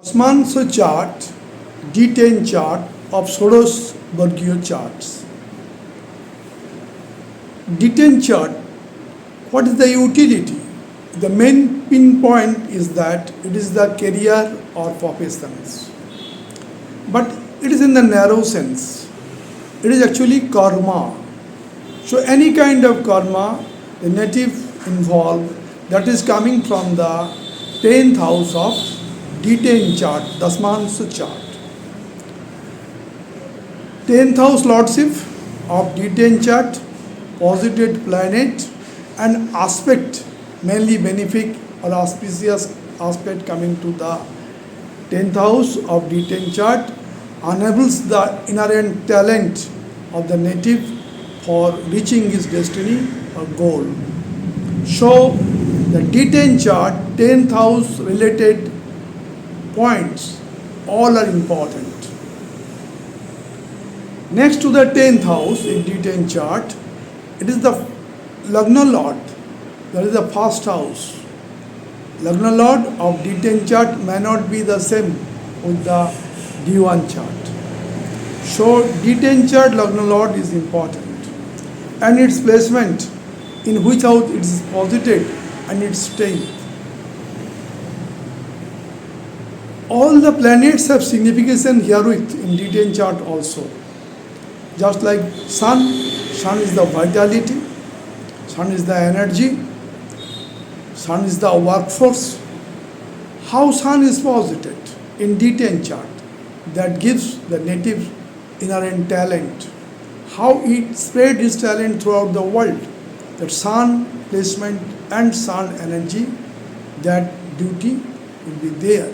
Dashmansha chart, D10 chart of Soros-Bergio charts. D10 chart, what is the utility? The main pinpoint is that it is the career or professions. But it is in the narrow sense. It is actually karma. So any kind of karma, the native involved, that is coming from the 10th house of D10 chart, Dashmansha chart. 10th house lordship of D10 chart, posited planet and aspect, mainly benefic or auspicious aspect coming to the 10th house of D10 chart, enables the inherent talent of the native for reaching his destiny or goal. So the D10 chart, 10th house related points, all are important. Next to the 10th house in D10 chart, it is the Lagna Lord, that is the first house. Lagna Lord of D10 chart may not be the same with the D1 chart. So D10 chart Lagna Lord is important, and its placement in which house it is posited and its strength. All the planets have signification herewith in D10 chart also. Just like sun is the vitality, sun is the energy, sun is the workforce. How sun is posited in D10 chart, that gives the native inherent talent. How it spread his talent throughout the world, that sun placement and sun energy, that duty will be there.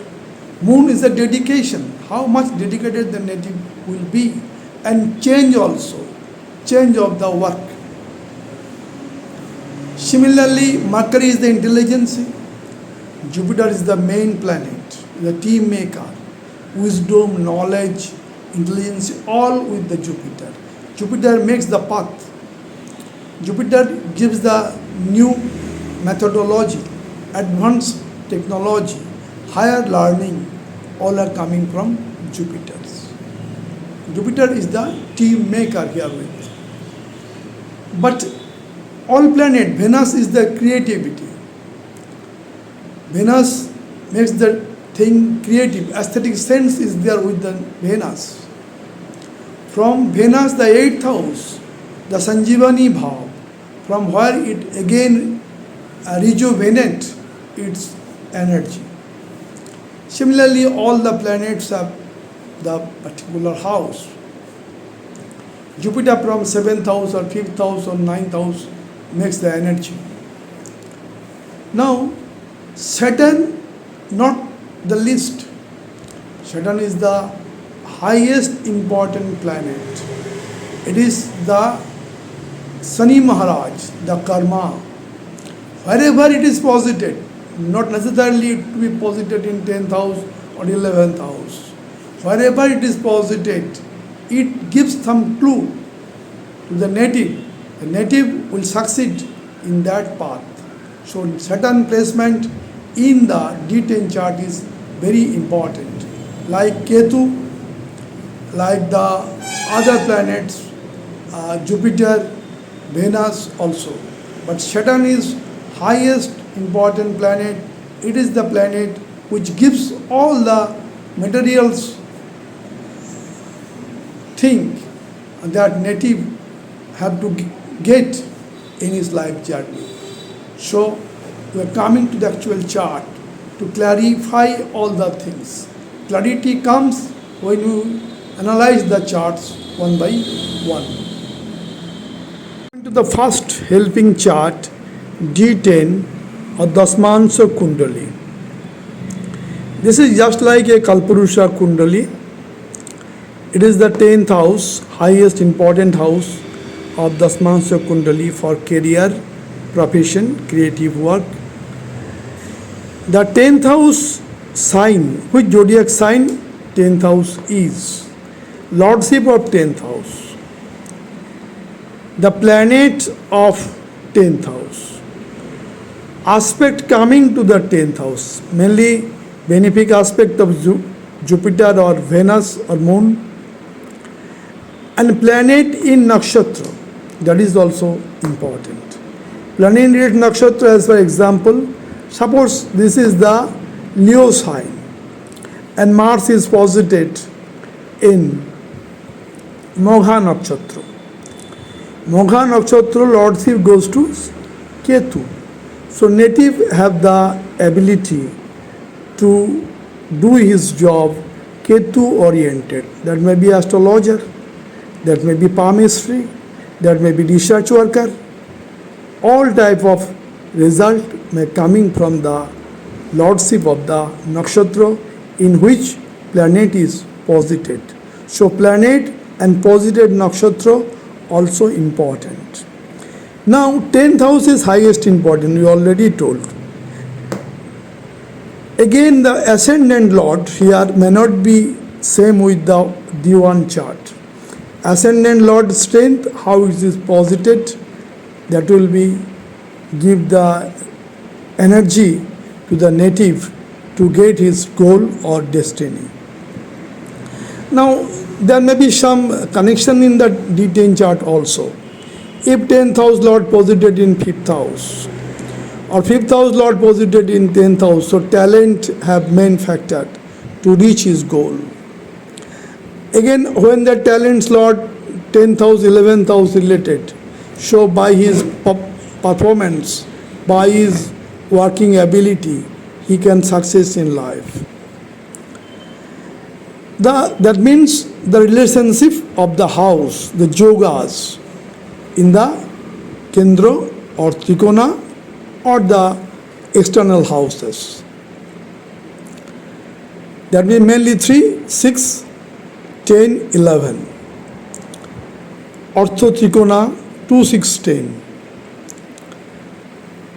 Moon is the dedication, how much dedicated the native will be, and change also, change of the work. Similarly, Mercury is the intelligence, Jupiter is the main planet, the team maker, wisdom, knowledge, intelligence, all with the Jupiter. Jupiter makes the path. Jupiter gives the new methodology, advanced technology, higher learning, all are coming from Jupiter. Jupiter is the team maker herewith. But all planet, Venus is the creativity. Venus makes the thing creative. Aesthetic sense is there with the Venus. From Venus, the 8th house, the Sanjivani Bhav, from where it again rejuvenates its energy. Similarly, all the planets have the particular house. Jupiter from 7th house or 5th house or 9th house makes the energy. Now, Saturn, not the least. Saturn is the highest important planet. It is the Shani Maharaj, the karma. Wherever it is posited, not necessarily it will be posited in 10th house or 11th house. Wherever it is posited, it gives some clue to the native. The native will succeed in that path. So Saturn placement in the D10 chart is very important. Like Ketu, like the other planets, Jupiter, Venus also. But Saturn is highest important planet. It is the planet which gives all the materials thing that native have to get in his life journey. So we are coming to the actual chart to clarify all the things. Clarity comes when you analyze the charts one by one. To the first helping chart, D10 or Dashmansha Kundali. This is just like a Kalpurusha Kundali. It is the 10th house, highest important house of Dashmansha Kundali for career, profession, creative work. The 10th house sign, which zodiac sign 10th house is? Lordship of 10th house. The planet of 10th house. Aspect coming to the 10th house, mainly benefic aspect of Jupiter or Venus or Moon, and planet in nakshatra, that is also important. Planet in nakshatra, as for example, suppose this is the Leo sign and Mars is posited in Mogha nakshatra. Mogha nakshatra, Lord Shiv goes to Ketu. So native have the ability to do his job Ketu oriented. That may be astrologer, that may be palmistry, that may be research worker. All type of result may coming from the lordship of the nakshatra in which planet is posited. So planet and posited nakshatra also important. Now 10th house is highest important, we already told. Again, the ascendant lord here may not be same with the D1 chart. Ascendant lord strength, how it is posited, that will be give the energy to the native to get his goal or destiny. Now, there may be some connection in the D10 chart also. If 10th house lord posited in 5th house, or 5th house lord posited in 10th house, so talent have main factor to reach his goal. Again, when the talents lord 10th house, 11th house related, so by his performance, by his working ability, he can success in life. That means the relationship of the house, the yogas, in the Kendra or Trikona or the external houses. That means mainly 3, 6, 10, 11. Ortho Trikona 2, 6, 10.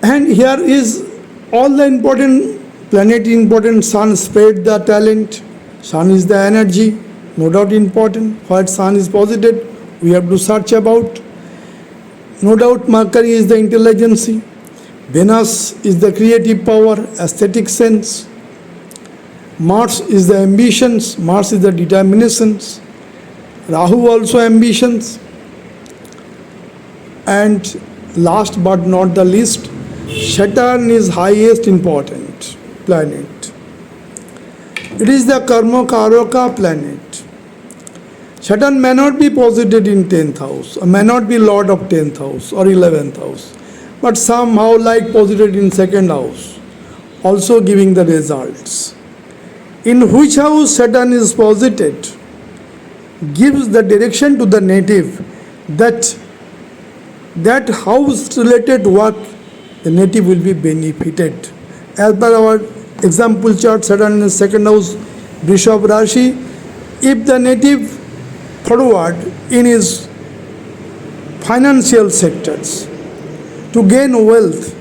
And here is all the important planet important. Sun spread the talent. Sun is the energy, no doubt important. What sun is posited, we have to search about. No doubt Mercury is the intelligence. Venus is the creative power, aesthetic sense. Mars is the ambitions. Mars is the determinations. Rahu also ambitions. And last but not the least, Saturn is highest important planet. It is the Karma Karaka planet. Saturn may not be posited in 10th house, or may not be lord of 10th house or 11th house, but somehow like posited in 2nd house, also giving the results. In which house Saturn is posited gives the direction to the native that house related work the native will be benefited. As per our example chart, Saturn in 2nd house, Bishop Rashi, if the native forward in his financial sectors to gain wealth,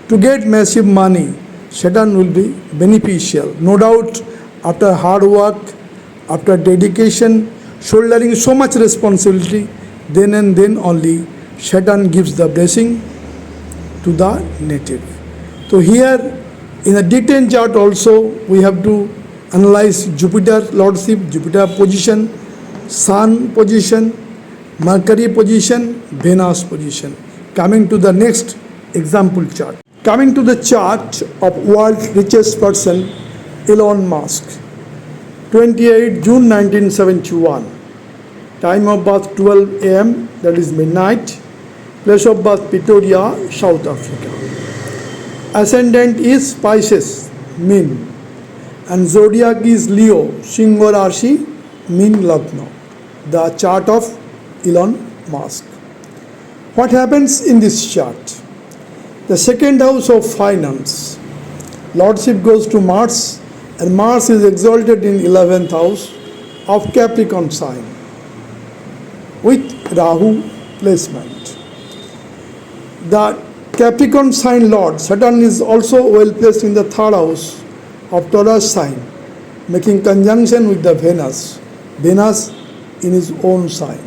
to get massive money, Saturn will be beneficial. No doubt, after hard work, after dedication, shouldering so much responsibility, then and then only Saturn gives the blessing to the native. So here in the D10 chart also we have to analyze Jupiter lordship, Jupiter position, Sun position, Mercury position, Venus position. Coming to the next example chart. Coming to the chart of world's richest person, Elon Musk. 28 June 1971. Time of birth 12 am, that is midnight. Place of birth Pretoria, South Africa. Ascendant is Pisces, Min. And zodiac is Leo, Singha Rashi, Min Lagna. The chart of Elon Musk. What happens in this chart? The 2nd house of finance. Lordship goes to Mars, and Mars is exalted in 11th house of Capricorn sign with Rahu placement. The Capricorn sign Lord Saturn is also well placed in the 3rd house of Taurus sign, making conjunction with the Venus. Venus in his own sign,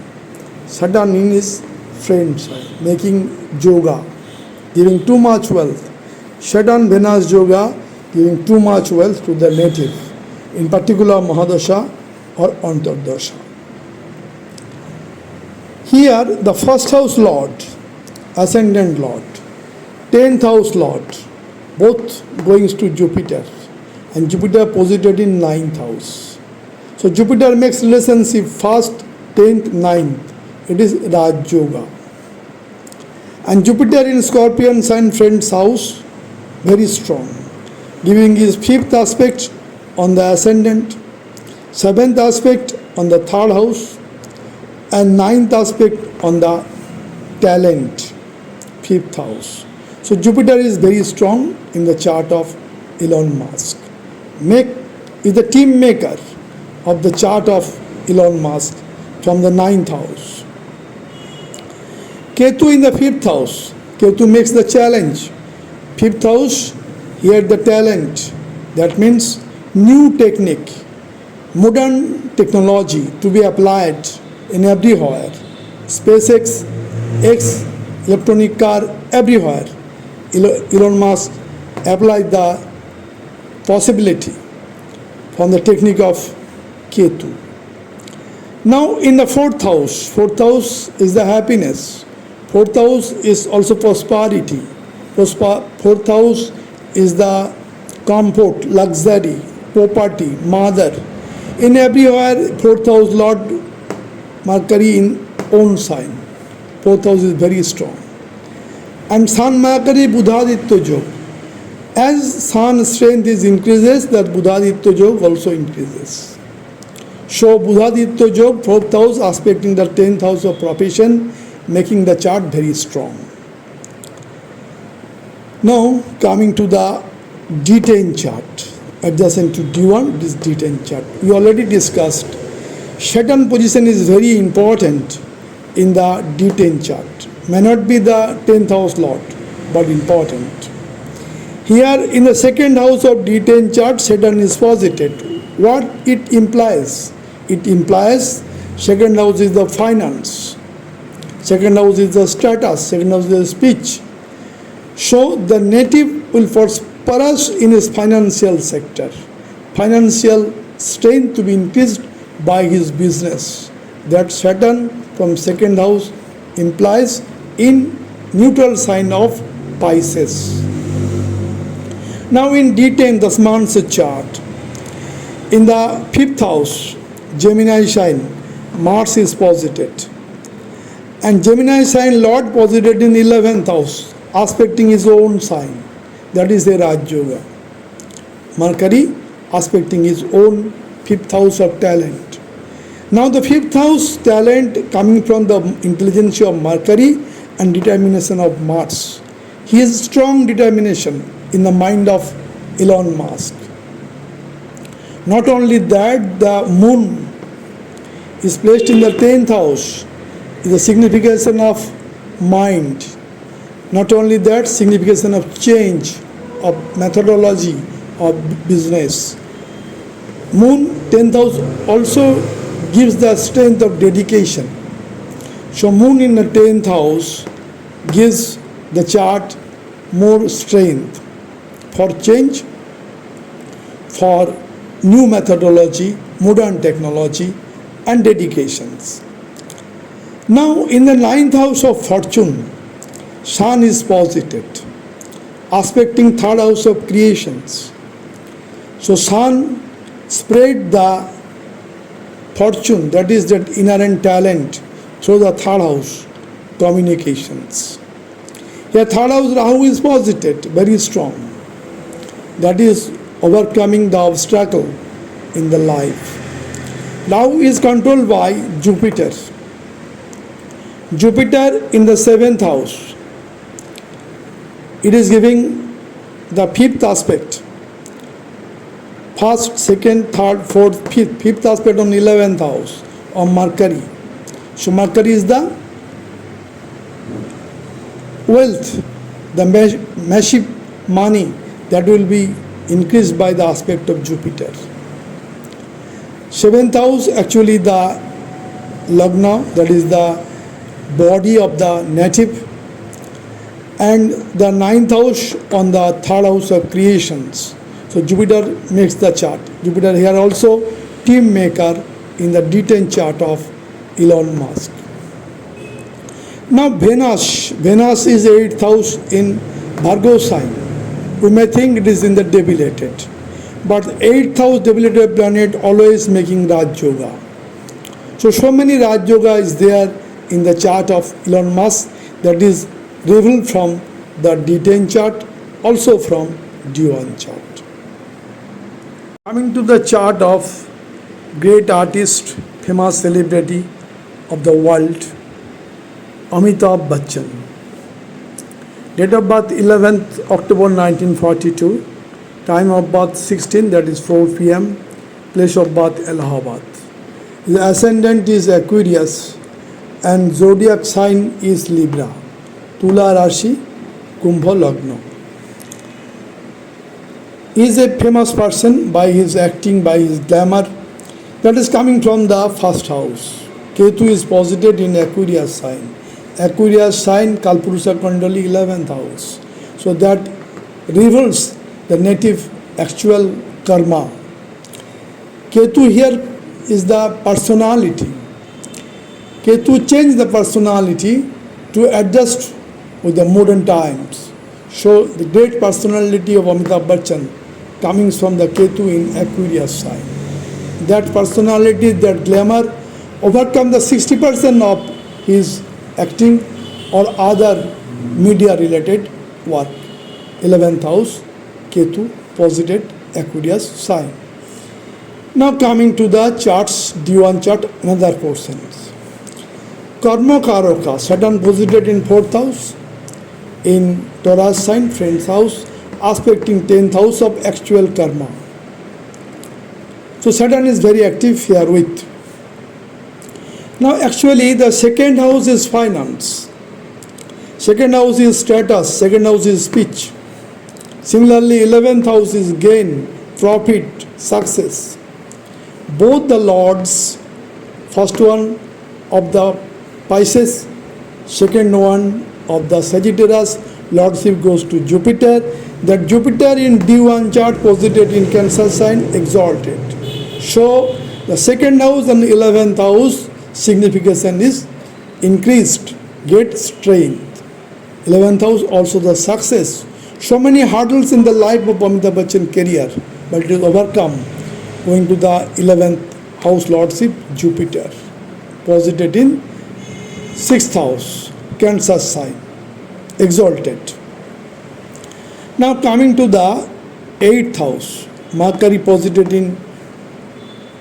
Saturn in his friend sign, making yoga, giving too much wealth. Saturn Venus yoga giving too much wealth to the native, in particular Mahadasha or Antardasha. Here, the first house lord, ascendant lord, 10th house lord, both going to Jupiter, and Jupiter posited in 9th house. So Jupiter makes relationship first, 10th, 9th. It is Raj Yoga. And Jupiter in Scorpion sign friend's house, very strong, giving his 5th aspect on the ascendant, 7th aspect on the 3rd house, and 9th aspect on the talent, 5th house. So Jupiter is very strong in the chart of Elon Musk. Is the team maker of the chart of Elon Musk from the 9th house. Ketu in the 5th house. Ketu makes the challenge. 5th house, here the talent. That means new technique, modern technology to be applied in everywhere. SpaceX, X, electronic car, everywhere. Elon Musk applied the possibility from the technique of Ketu. Now in the 4th house is the happiness. 4th house is also prosperity. 4th house is the comfort, luxury, property, mother. In everywhere, 4th house Lord Mercury in own sign. 4th house is very strong. And Sun Mercury Buddhaditya Yoga. As Sun strength is increases, that Buddhaditya Yoga also increases. So Buddhaditya Yoga, 4th house aspecting the 10th house of profession, making the chart very strong. Now coming to the D10 chart, adjacent to D1, this D10 chart. We already discussed Saturn position is very important in the D10 chart. May not be the 10th house lord, but important. Here in the 2nd house of D10 chart, Saturn is posited. What it implies? It implies 2nd house is the finance, 2nd house is the status, 2nd house is the speech. So the native will prosper in his financial sector. Financial strength to be increased by his business. That Saturn from 2nd house implies in neutral sign of Pisces. Now in D10 Dashmansha chart, in the 5th house, Gemini sign, Mars is posited. And Gemini sign Lord posited in 11th house, aspecting his own sign. That is the Raj Yoga. Mercury aspecting his own 5th house of talent. Now the 5th house talent coming from the intelligence of Mercury and determination of Mars. He has strong determination in the mind of Elon Musk. Not only that, the moon is placed in the 10th house, is the signification of mind. Not only that, signification of change, of methodology, of business. Moon, 10th house also gives the strength of dedication. So moon in the 10th house gives the chart more strength for change, for new methodology, modern technology, and dedications. Now in the 9th house of fortune, Sun is posited, aspecting 3rd house of creations. So Sun spread the fortune, that is that inherent talent, through the 3rd house, communications. Here 3rd house Rahu is posited, very strong. That is overcoming the obstacle in the life. Rahu is controlled by Jupiter. Jupiter in the 7th house. It is giving the 5th aspect. 1st, 2nd, 3rd, 4th, 5th. 5th aspect on 11th house of Mercury. So Mercury is the wealth, the massive money that will be increased by the aspect of Jupiter. 7th house actually the Lagna, that is the body of the native, and the 9th house on the 3rd house of creations, So Jupiter makes the chart. Jupiter here also team maker in the D10 chart of Elon Musk. Now Venus is 8th house in Virgo sign. We may think it is in the debilitated, but 8th house debilitated planet always making Raj Yoga. So many Raj Yoga is there in the chart of Elon Musk, that is revealed from the D10 chart, also from D1 chart. Coming to the chart of great artist, famous celebrity of the world, Amitabh Bachchan. Date of birth 11th October 1942, time of birth 16, that is 4 p.m, place of birth Allahabad. The ascendant is Aquarius and zodiac sign is Libra, Tula Rashi, Kumbha Lagna. He is a famous person by his acting, by his glamour, that is coming from the first house. Ketu is posited in Aquarius sign. Aquarius sign, Kalpurusha Kundali, 11th house. So that reveals the native actual karma. Ketu here is the personality. Ketu changed the personality to adjust with the modern times. So the great personality of Amitabh Bachchan coming from the Ketu in Aquarius sign. That personality, that glamour overcome the 60% of his acting or other media related work. 11th house, Ketu, posited Aquarius sign. Now coming to the charts, D1 chart, another portion. Karma Karoka, Saturn posited in 4th house, in Taurus sign, friend's house, aspecting 10th house of actual karma. So Saturn is very active here with. Now actually the second house is finance. Second house is status, second house is speech. Similarly 11th house is gain, profit, success. Both the lords, first one of the Pisces, second one of the Sagittarius, lordship goes to Jupiter. That Jupiter in D1 chart posited in Cancer sign, exalted. So the second house and 11th house signification is increased, get strength. 11th house also the success. So many hurdles in the life of Amitabh Bachchan career, but it is overcome going to the 11th house lordship, Jupiter, posited in 6th house, Cancer sign, exalted. Now coming to the 8th house, Mercury posited in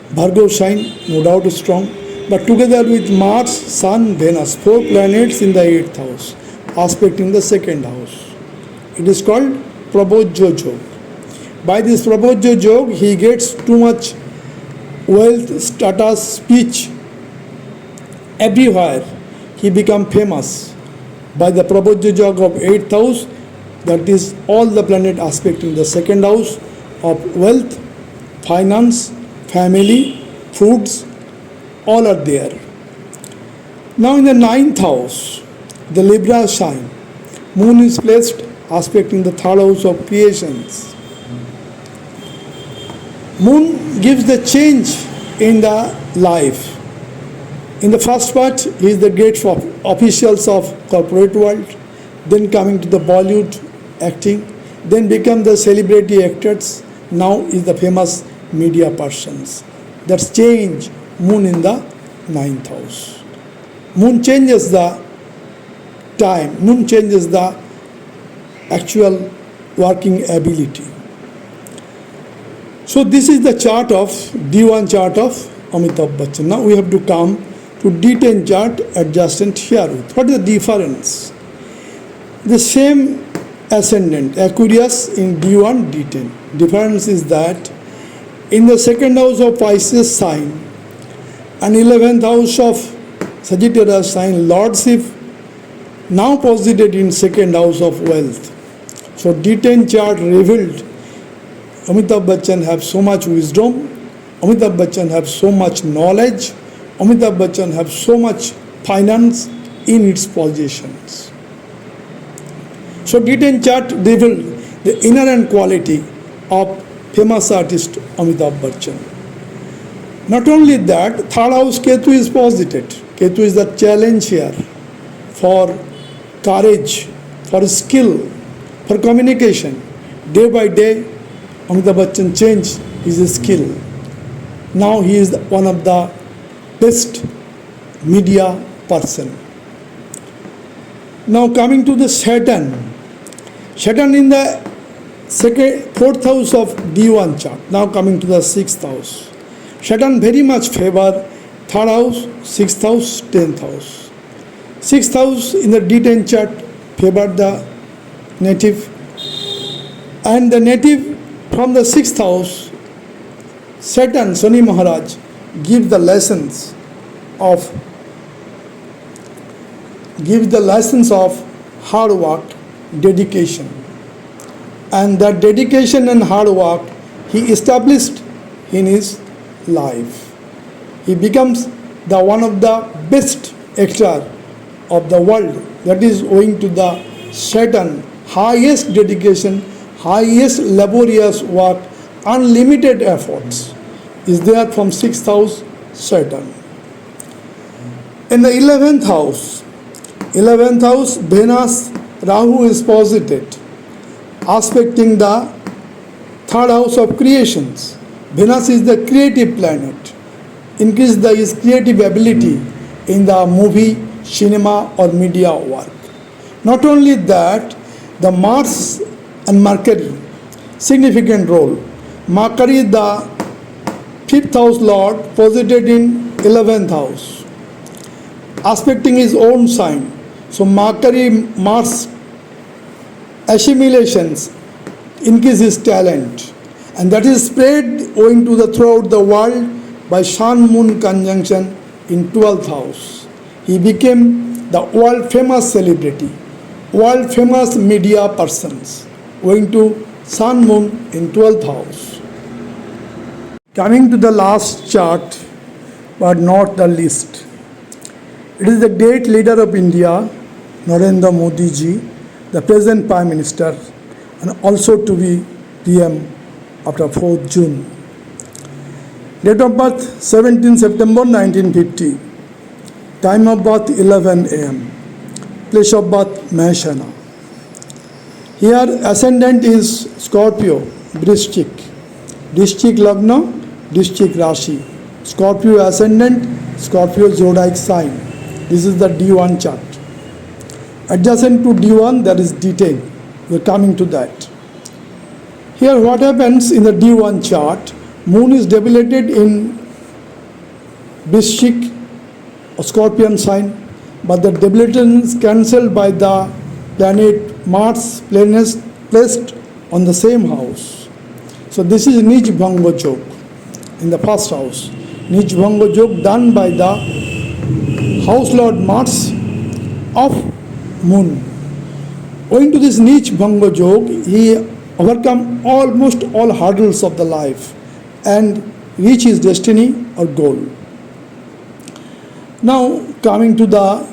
Virgo sign, no doubt strong, but together with Mars, Sun, Venus, 4 planets in the 8th house, aspecting the 2nd house. It is called Prabojyo Jog. By this Prabojyo Jog, he gets too much wealth, status, speech, everywhere. He become famous by the Prabojyo Jog of 8th house, that is all the planet aspecting the 2nd house of wealth, finance, family, foods, all are there. Now in the 9th house, the Libra sign, moon is placed aspecting the 3rd house of creations. Moon gives the change in the life. In the first part, he is the great officials of corporate world, then coming to the Bollywood acting, then become the celebrity actors, now is the famous media persons. That's change, moon in the 9th house. Moon changes the time, moon changes the actual working ability. So this is the chart of D1 chart of Amitabh Bachchan. Now we have to come to D10 chart adjacent here. What is the difference? The same ascendant, Aquarius in D1, D10. Difference is that in the 2nd house of Pisces sign and 11th house of Sagittarius sign, lordship now posited in 2nd house of wealth. So D10 chart revealed Amitabh Bachchan have so much wisdom, Amitabh Bachchan have so much knowledge, Amitabh Bachchan have so much finance in its possessions. So D10 chart revealed the inherent quality of famous artist Amitabh Bachchan. Not only that, third house Ketu is posited. Ketu is the challenge here for courage, for skill, for communication. Day by day, Amitabh Bachchan changed his skill. Now he is one of the best media person. Now coming to the Saturn. Saturn in the fourth house of D1 chart. Now coming to the sixth house. Saturn very much favor third house, sixth house, 10th house. Sixth house in the D10 chart favor the native, and the native from the sixth house, Saturn, Shani Maharaj, give the lessons of hard work, dedication, and that dedication and hard work he established in his life. He becomes the one of the best actor of the world. That is owing to the Saturn, highest dedication, highest laborious work, unlimited efforts is there from sixth house Saturn. In the 11th house, Venus, Rahu is posited, aspecting the third house of creations. Venus is the creative planet, increase his creative ability in the movie, cinema or media work. Not only that, the Mars and Mercury, significant role. Mercury, the fifth house lord, posited in 11th house, aspecting his own sign. So Mercury, Mars assimilations increase his talent, and that is spread owing to the throughout the world by Sun Moon conjunction in 12th house. He became the world famous celebrity, world famous media persons owing to Sun Moon in 12th house. Coming to the last chart, but not the least, it is the great leader of India, Narendra Modi ji, the present Prime Minister, and also to be PM after 4th June. Date of birth 17 September 1950. Time of birth 11 am. Place of birth Maheshana. Here ascendant is Scorpio, Vrishchik. Vrishchik Lagna, Vrishchik Rashi. Scorpio ascendant, Scorpio zodiac sign. This is the D1 chart. Adjacent to D1 there is D10. We are coming to that. Here what happens in the D1 chart, Moon is debilitated in Vrishchik or Scorpion sign, but the debilitation is cancelled by the planet Mars placed on the same house. So this is Nij Bhanga Jog in the first house. Nij Bhanga Jog done by the house lord Mars of Moon. Owing to this Nij Bhanga Jog, he overcome almost all hurdles of the life and reach his destiny or goal. Now coming to the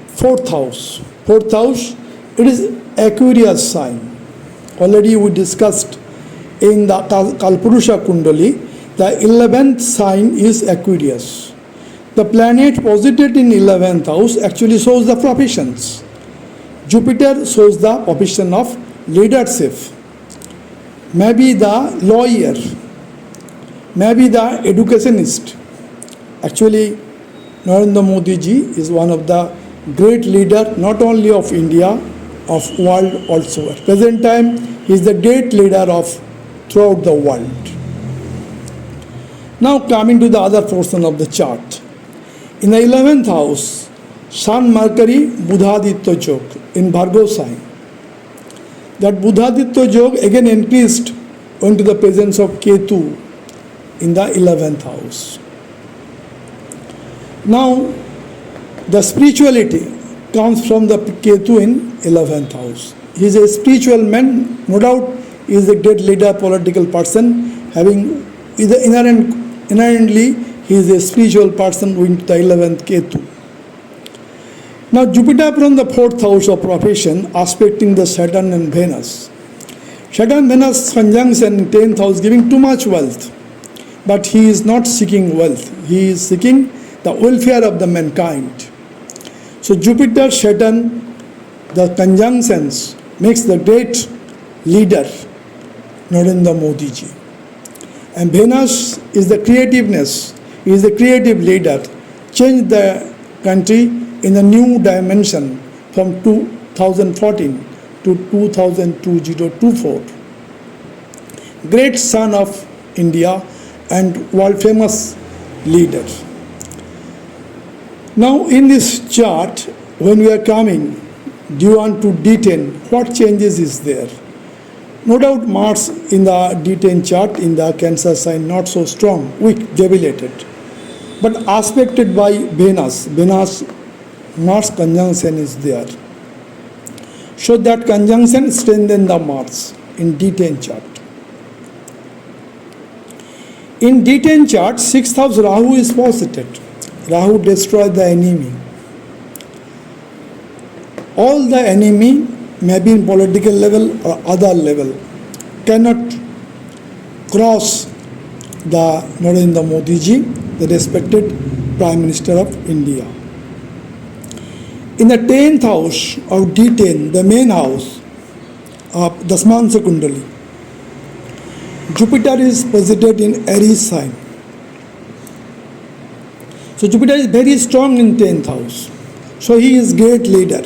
fourth house. Fourth house, it is Aquarius sign. Already we discussed in the Kalpurusha Kundali, the 11th sign is Aquarius. The planet posited in 11th house actually shows the professions. Jupiter shows the profession of leadership, maybe the lawyer, maybe the educationist. Actually, Narendra Modi ji is one of the great leader, not only of India, of world also. At present time, he is the great leader of throughout the world. Now coming to the other portion of the chart. In the 11th house, Sun Mercury Budhaditya Jog in Bhargav sign. That Budhaditya Jog again increased into the presence of Ketu in the 11th house. Now, the spirituality comes from the Ketu in 11th house. He is a spiritual man, no doubt he is a great leader, political person, having either inherently he is a spiritual person with the 11th Ketu. Now Jupiter from the 4th house of profession aspecting the Saturn and Venus. Saturn Venus conjunction in 10th house giving too much wealth. But he is not seeking wealth. He is seeking the welfare of the mankind. So Jupiter, Saturn, the conjunctions makes the great leader, Narendra Modi ji. And Venus is the creativeness, he is the creative leader, changed the country in a new dimension from 2014 to 2024. Great son of India and world famous leader. Now in this chart, when we are coming D1 to D10, what changes is there? No doubt Mars in the D10 chart in the Cancer sign not so strong, weak, debilitated. But aspected by Venus, Mars conjunction is there. So that conjunction strengthens the Mars in D10 chart. In D10 chart, 6th house Rahu is posited. Rahu destroys the enemy. All the enemy, maybe in political level or other level, cannot cross the Narendra Modi ji, the respected Prime Minister of India. In the 10th house of D10, the main house of Dashmansha Kundali, Jupiter is posited in Aries sign. So Jupiter is very strong in 10th house. So he is great leader.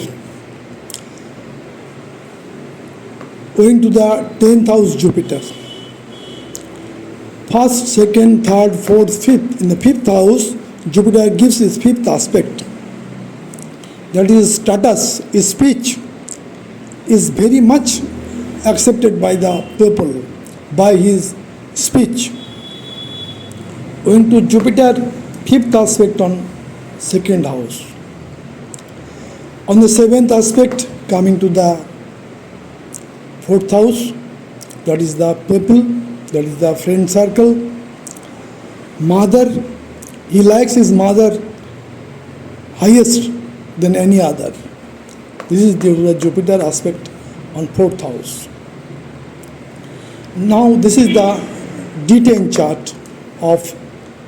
Going to the 10th house Jupiter. First, second, third, fourth, fifth. In the 5th house, Jupiter gives his 5th aspect. That is status, his speech is very much accepted by the people by his speech. Going to Jupiter, 5th aspect on 2nd house. On the 7th aspect, coming to the 4th house, that is the people, that is the friend circle. Mother, he likes his mother highest than any other. This is due to the Jupiter aspect on 4th house. Now this is the D10 chart of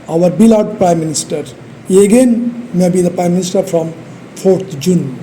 our beloved Prime Minister. He again may be the Prime Minister from 4th June.